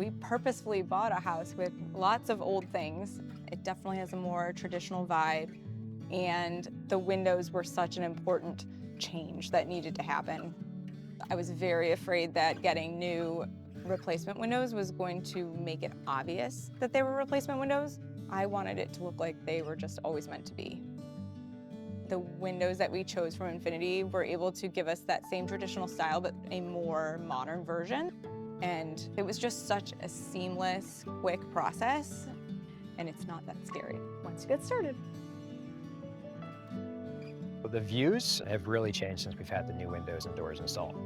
We purposefully bought a house with lots of old things. It definitely has a more traditional vibe, and the windows were such an important change that needed to happen. I was very afraid that getting new replacement windows was going to make it obvious that they were replacement windows. I wanted it to look like they were just always meant to be. The windows that we chose from Infinity were able to give us that same traditional style, but a more modern version. And it was just such a seamless, quick process, and it's not that scary once you get started. The views have really changed since we've had the new windows and doors installed.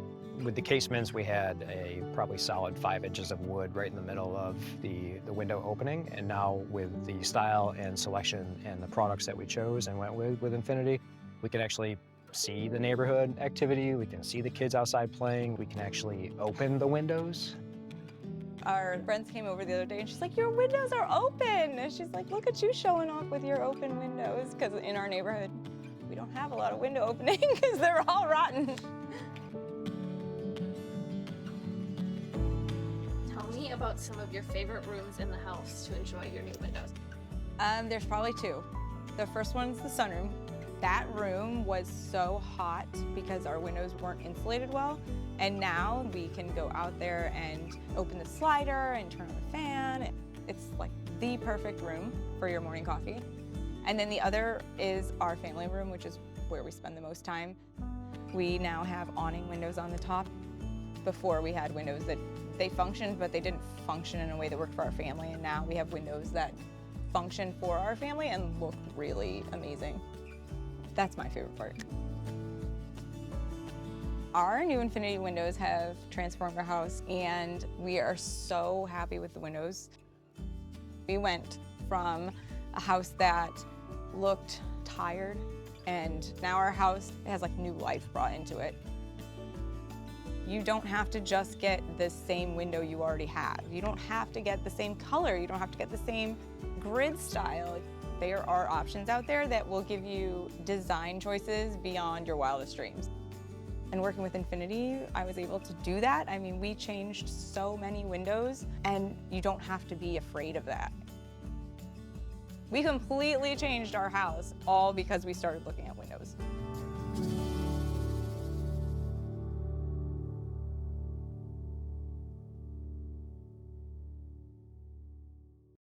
With the casements, we had a probably solid 5 inches of wood right in the middle of the window opening. And now with the style and selection and the products that we chose and went with Infinity, we can actually see the neighborhood activity. We can see the kids outside playing. We can actually open the windows. Our friends came over the other day and she's like, your windows are open. And she's like, look at you showing off with your open windows. Because in our neighborhood, we don't have a lot of window opening because they're all rotten. Tell me about some of your favorite rooms in the house to enjoy your new windows. There's probably 2. The first one's the sunroom. That room was so hot because our windows weren't insulated well. And now we can go out there and open the slider and turn on the fan. It's like the perfect room for your morning coffee. And then the other is our family room, which is where we spend the most time. We now have awning windows on the top. Before we had windows that they functioned, but they didn't function in a way that worked for our family. And now we have windows that function for our family and look really amazing. That's my favorite part. Our new Infinity windows have transformed our house, and we are so happy with the windows. We went from a house that looked tired, and now our house has like new life brought into it. You don't have to just get the same window you already have. You don't have to get the same color. You don't have to get the same grid style. There are options out there that will give you design choices beyond your wildest dreams. And working with Infinity, I was able to do that. I mean, we changed so many windows, and you don't have to be afraid of that. We completely changed our house, all because we started looking at windows.